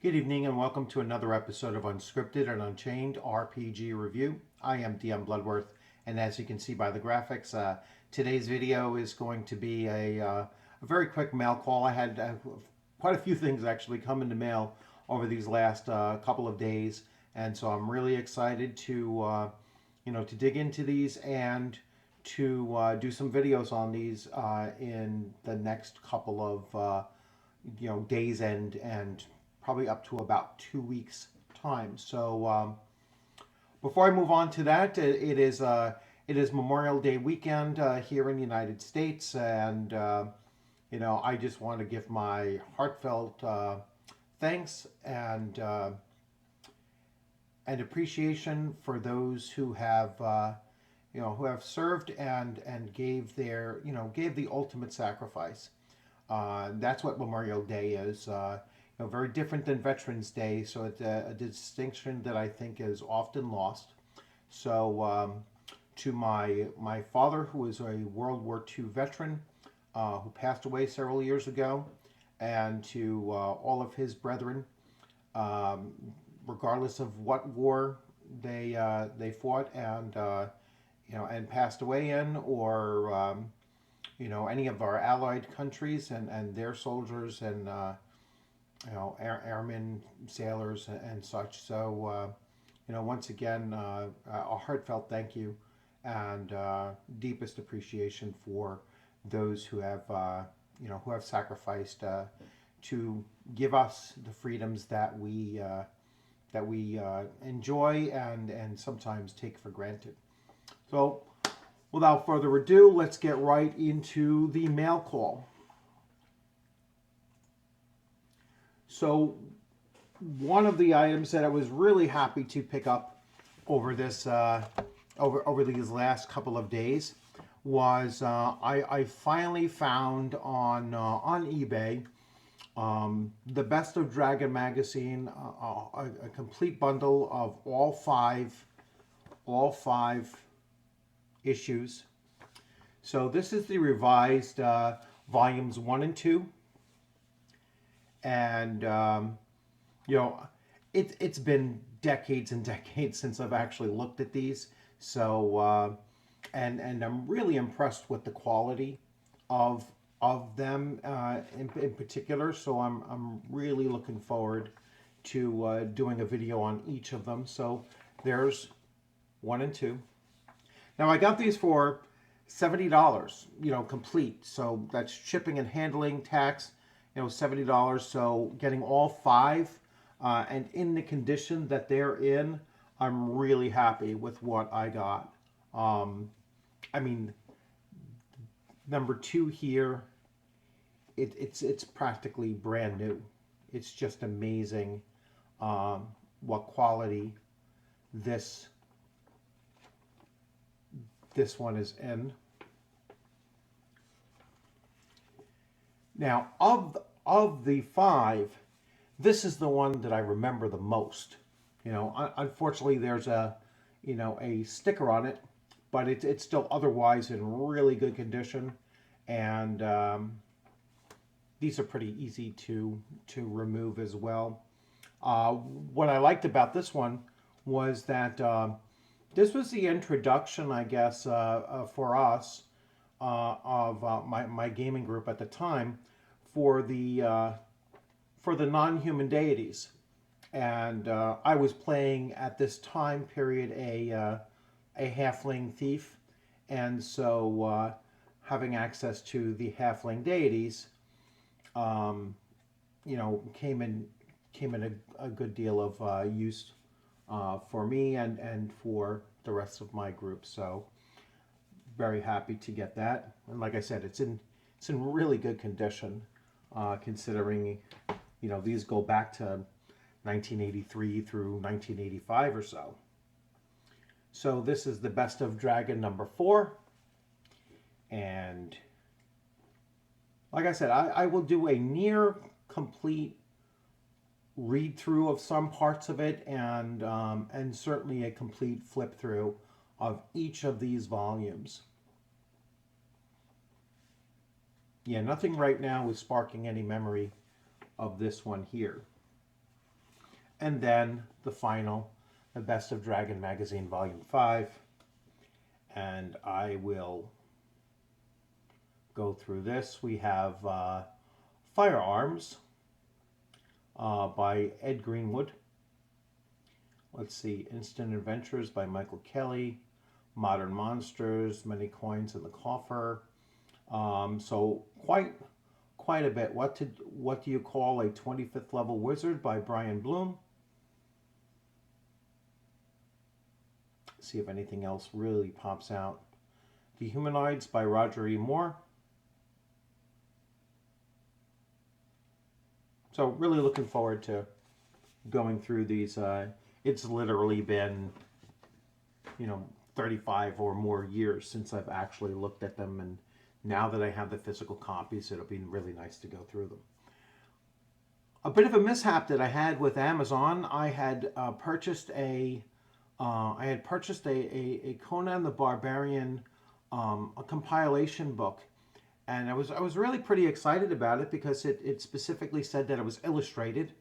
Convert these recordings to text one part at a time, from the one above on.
Good evening and welcome to another episode of Unscripted and Unchained RPG Review. I am DM Bluddworth, and as you can see by the graphics, today's video is going to be a very quick mail call. I had quite a few things actually come into mail over these last couple of days, and so I'm really excited to to dig into these and to do some videos on these in the next couple of days and probably up to about 2 weeks time. So before I move on to that, it is Memorial Day weekend here in the United States, and I just want to give my heartfelt thanks and appreciation for those who have who have served and gave their gave the ultimate sacrifice. That's what Memorial Day is. Very different than Veterans Day, so it's a distinction that I think is often lost. So, to my father, who is a World War II veteran, who passed away several years ago, and to all of his brethren, um, regardless of what war they fought and passed away in, or any of our allied countries and their soldiers and airmen, sailors, and such. So, once again, a heartfelt thank you and deepest appreciation for those who have sacrificed to give us the freedoms that we enjoy and sometimes take for granted. So, without further ado, let's get right into the mail call. So, one of the items that I was really happy to pick up over this over these last couple of days was I finally found on eBay the Best of Dragon magazine, a complete bundle of all five issues. So this is the revised volumes 1 and 2. And it's been decades and decades since I've actually looked at these. So and I'm really impressed with the quality of them in particular. So I'm really looking forward to doing a video on each of them. So there's 1 and 2. Now I got these for $70, complete. So that's shipping and handling, tax. $70. So getting all five and in the condition that they're in, I'm really happy with what I got. I mean, number 2 here, it's practically brand new. It's just amazing what quality this one is in. Now, of the 5, this is the one that I remember the most. Unfortunately, there's a sticker on it, but it's still otherwise in really good condition, and these are pretty easy to remove as well. What I liked about this one was that this was the introduction, I guess, for us of my gaming group at the time for the non-human deities, and I was playing at this time period a halfling thief, and so having access to the halfling deities, came in a good deal of use for me and for the rest of my group. So very happy to get that, and like I said, it's in really good condition, considering these go back to 1983 through 1985 or so. So this is the Best of Dragon number 4, and like I said, I will do a near complete read through of some parts of it, and certainly a complete flip through of each of these volumes. Yeah, nothing right now is sparking any memory of this one here. And then the final, The Best of Dragon Magazine, Volume 5. And I will go through this. We have Firearms by Ed Greenwood. Let's see, Instant Adventures by Michael Kelly. Modern Monsters, Many Coins in the Coffer. So quite a bit. What do you call a 25th Level Wizard by Brian Bloom. See if anything else really pops out. Dehumanoids by Roger E. Moore. So really looking forward to going through these. It's literally been, 35 or more years since I've actually looked at them, and now that I have the physical copies, it'll be really nice to go through them. A bit of a mishap that I had with Amazon. I had purchased a Conan the Barbarian a compilation book, and I was really pretty excited about it because it specifically said that it was illustrated.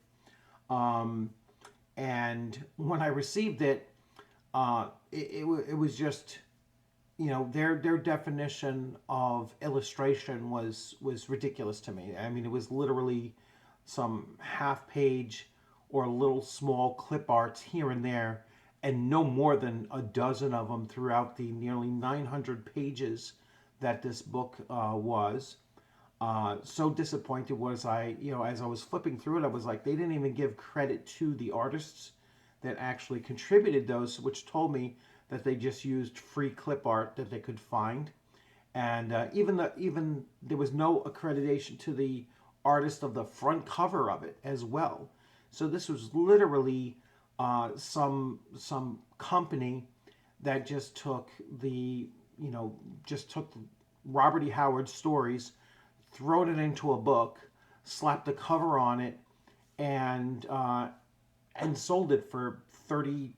And when I received it, it was just, their definition of illustration was ridiculous to me. I mean, it was literally some half-page or little small clip arts here and there, and no more than a dozen of them throughout the nearly 900 pages that this book was. So disappointed was I, as I was flipping through it, I was like, they didn't even give credit to the artists that actually contributed those, which told me that they just used free clip art that they could find. And even there was no accreditation to the artist of the front cover of it as well. So this was literally some company that just took Robert E. Howard's stories, thrown it into a book, slapped a cover on it, and sold it for $32.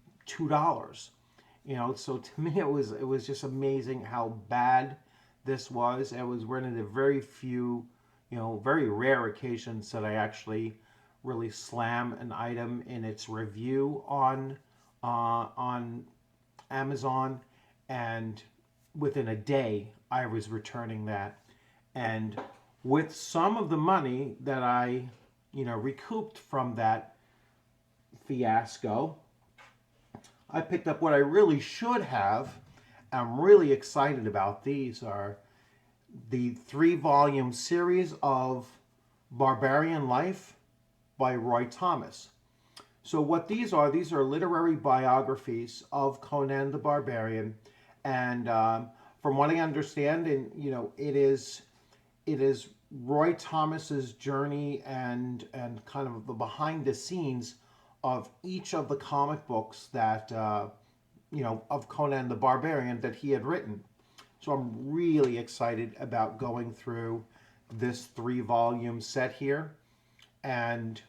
So to me it was just amazing how bad this was. It was one of the very few, very rare occasions that I actually really slam an item in its review on Amazon, and within a day I was returning that. And with some of the money that I recouped from that fiasco, I picked up what I really should have. I'm really excited about. These are the 3-volume series of Barbarian Life by Roy Thomas. So what these are literary biographies of Conan the Barbarian, and from what I understand, and it is Roy Thomas's journey and kind of the behind the scenes of each of the comic books that of Conan the Barbarian that he had written. So I'm really excited about going through this 3-volume set here, and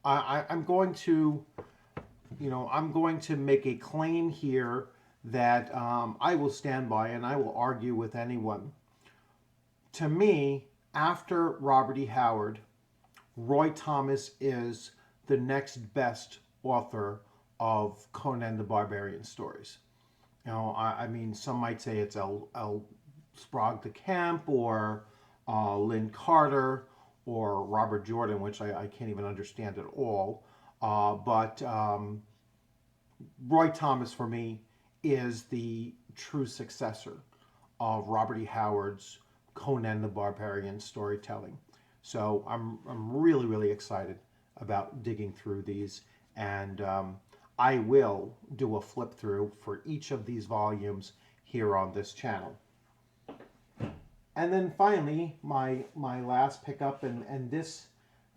I'm going to make a claim here that I will stand by, and I will argue with anyone. To me, after Robert E. Howard, Roy Thomas is the next best author of Conan the Barbarian stories. I mean, some might say it's L. Sprague de Camp, or Lynn Carter, or Robert Jordan, which I can't even understand at all. But Roy Thomas, for me, is the true successor of Robert E. Howard's Conan the Barbarian storytelling. So I'm really, really excited about digging through these, and I will do a flip through for each of these volumes here on this channel. And then finally, my last pickup, and this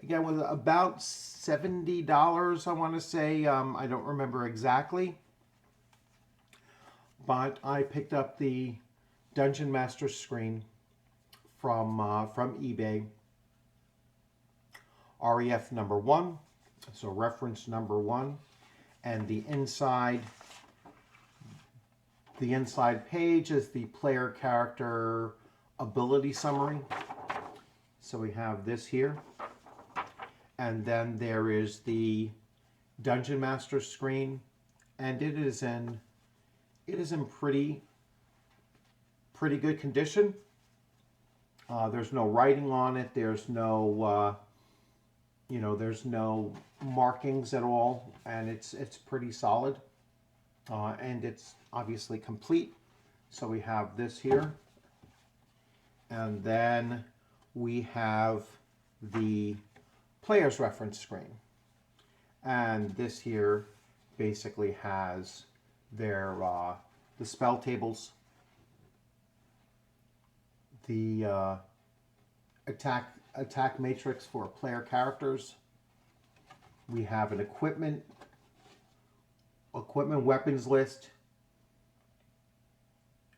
again was about $70, I want to say. I don't remember exactly, but I picked up the Dungeon Master screen from eBay. REF number 1, so reference number 1, and the inside page is the player character ability summary. So we have this here, and then there is the Dungeon Master screen, and it is in pretty good condition. There's no writing on it. There's no there's no markings at all, and it's pretty solid, and it's obviously complete. So we have this here, and then we have the player's reference screen, and this here basically has their the spell tables, the attack matrix for player characters. We have an equipment weapons list,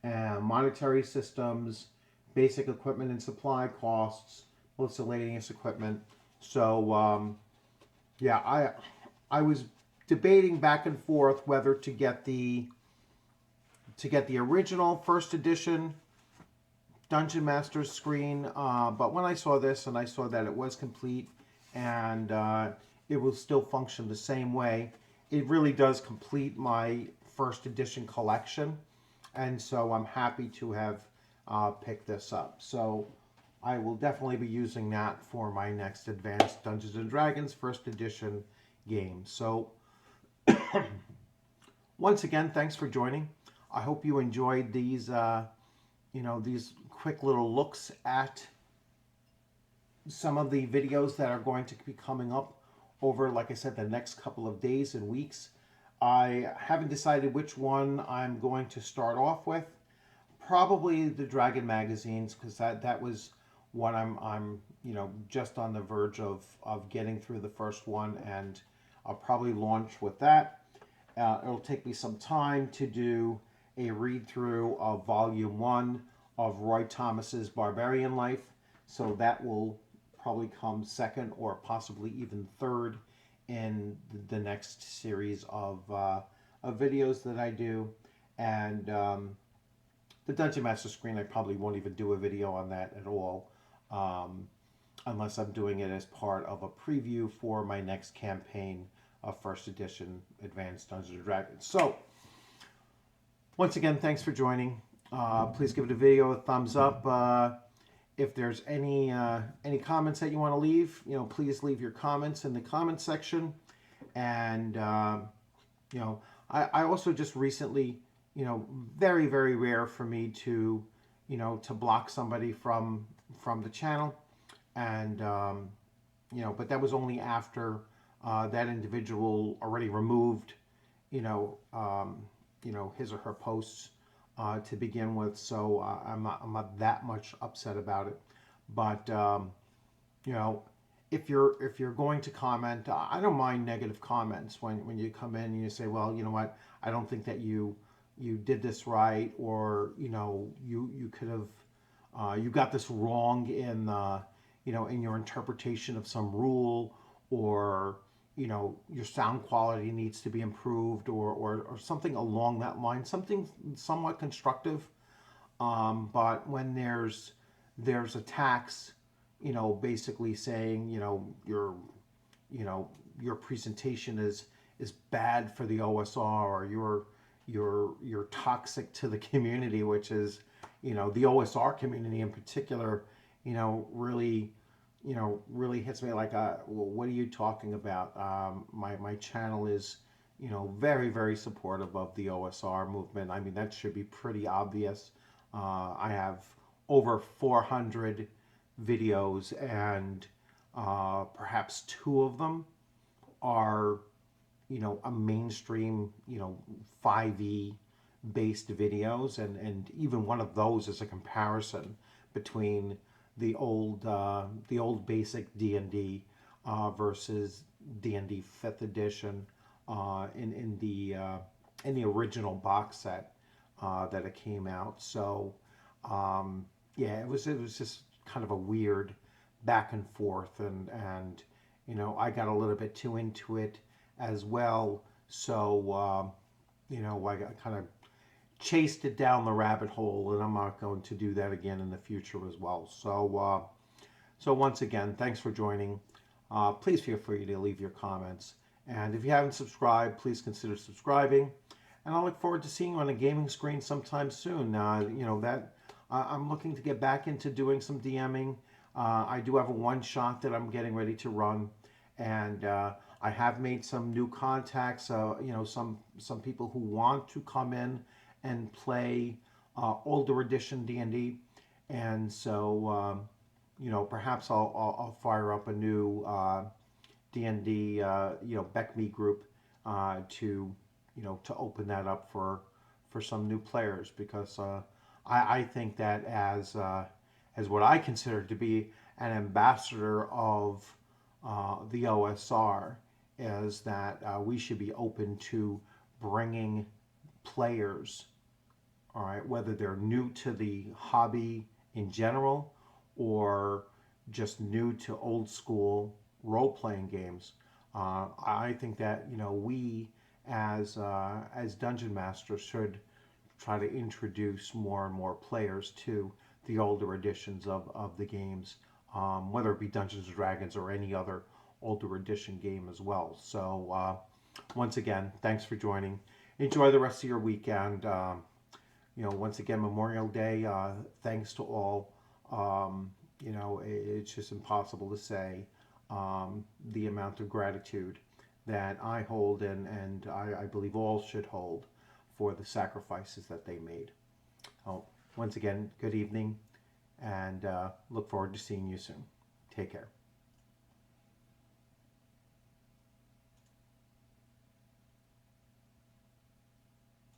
and monetary systems, basic equipment and supply costs, miscellaneous equipment. So yeah, I was debating back and forth whether to get the original first edition Dungeon Master screen, but when I saw this and I saw that it was complete and it will still function the same way, it really does complete my first edition collection, and so I'm happy to have picked this up. So I will definitely be using that for my next Advanced Dungeons and Dragons first edition game. So once again, thanks for joining. I hope you enjoyed these these quick little looks at some of the videos that are going to be coming up over, like I said, the next couple of days and weeks. I haven't decided which one I'm going to start off with. Probably the Dragon magazines, because that was what I'm just on the verge of getting through the first one, and I'll probably launch with that. It'll take me some time to do a read through of Volume 1 of Roy Thomas's Barbarian Life, so that will probably come second or possibly even third in the next series of videos that I do. And the Dungeon Master screen, I probably won't even do a video on that at all, unless I'm doing it as part of a preview for my next campaign of first edition Advanced Dungeons & Dragons. So once again, thanks for joining. Please give the video a thumbs up. If there's any comments that you want to leave, please leave your comments in the comments section. And I also just recently, very, very rare for me to block somebody from the channel, and but that was only after that individual already removed his or her posts to begin with, so I'm not that much upset about it. But if you're going to comment, I don't mind negative comments when you come in and you say, well, you know what, I don't think that you did this right, or you could have you got this wrong in in your interpretation of some rule, or your sound quality needs to be improved, or something along that line, something somewhat constructive. But when there's attacks, basically saying, your presentation is bad for the OSR, or you're toxic to the community, which is, the OSR community in particular, really hits me like, well, what are you talking about? My channel is, very, very supportive of the OSR movement. I mean, that should be pretty obvious. I have over 400 videos, and perhaps 2 of them are, a mainstream, 5e based videos, and even one of those is a comparison between the old basic D&D versus D&D 5th edition in the original box set that it came out. So yeah, it was just kind of a weird back and forth, and I got a little bit too into it as well. So I got kind of chased it down the rabbit hole, and I'm not going to do that again in the future as well. So so once again, thanks for joining. please feel free to leave your comments. And if you haven't subscribed, please consider subscribing. And I look forward to seeing you on a gaming screen sometime soon. I'm looking to get back into doing some DMing. I do have a one shot that I'm getting ready to run, and I have made some new contacts. Some people who want to come in and play older edition D&D, and so perhaps I'll fire up a new D&D BECME group to open that up for some new players, because I think that as what I consider to be an ambassador of the OSR, is that we should be open to bringing players, all right, whether they're new to the hobby in general or just new to old school role playing games. I think that we as dungeon masters should try to introduce more and more players to the older editions of the games, whether it be Dungeons and Dragons or any other older edition game as well. So once again, thanks for joining. Enjoy the rest of your weekend. Once again, Memorial Day. Thanks to all. It's just impossible to say the amount of gratitude that I hold, and I believe all should hold, for the sacrifices that they made. Once again, good evening, and look forward to seeing you soon. Take care.